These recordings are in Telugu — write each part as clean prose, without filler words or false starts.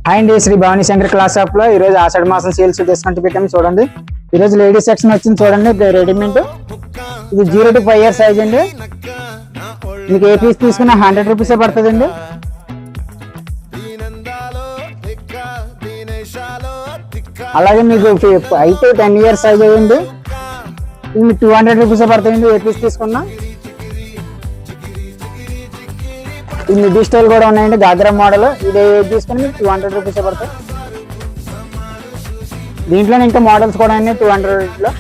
హాయ్ అండి, శ్రీ భవానీ శంకర్ క్లాస్ షాప్ లో ఈ రోజు ఆషాఢ మాసం సేల్స్ డిస్కౌంట్ పెట్టాము. చూడండి, ఈ రోజు లేడీస్ సెక్షన్ వచ్చింది. చూడండి, రెడీమేడ్ ఇది 0 to 5 years సైజ్ అండి. మీకు ఏ పీస్ తీసుకున్నా 100 రూపీసే పడుతుందండి. అలాగే మీకు అయితే 10 years సైజ్ అయ్యండి. ఇది 200 రూపీసే పడుతుందండి ఏ పీస్ తీసుకున్నా. ఈ మిడ్డీ స్టైల్ కూడా ఉన్నాయండి, గాగ్రా మోడల్. ఇది తీసుకుని మీకు 200 రూపీసే పడతాయి. దీంట్లోనే ఇంకా మోడల్స్ కూడా ఉన్నాయి 200 లో.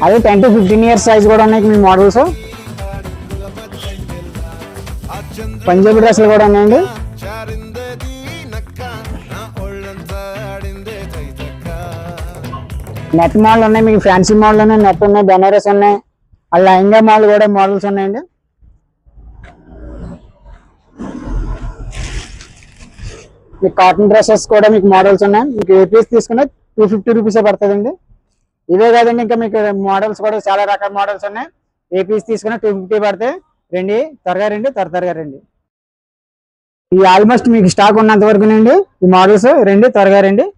అదే 10 to 15 years సైజ్ కూడా ఉన్నాయి మీ మోడల్స్. పంజాబీ డ్రెస్సులు కూడా ఉన్నాయండి. నెట్ మోడల్ ఉన్నాయి, మీకు ఫ్యాన్సీ మోడల్ ఉన్నాయి, నెట్ ఉన్నాయి, బెనారస్ ఉన్నాయి, అలా లెహంగా మోడల్ కూడా మోడల్స్ ఉన్నాయండి. మీకు కాటన్ డ్రెస్సెస్ కూడా మీకు మోడల్స్ ఉన్నాయి. మీకు ఏ పీస్ తీసుకున్నా 250 రూపీసే పడుతుందండి. ఇవే కాదండి, ఇంకా మీకు మోడల్స్ కూడా చాలా రకాల మోడల్స్ ఉన్నాయి. ఏ పీస్ తీసుకున్నా 250 పడతాయి. రండి, త్వరగా రండి, త్వరగా రండి. ఈ ఆల్మోస్ట్ మీకు స్టాక్ ఉన్నంత వరకునండి ఈ మోడల్స్. రండి, త్వరగా రండి.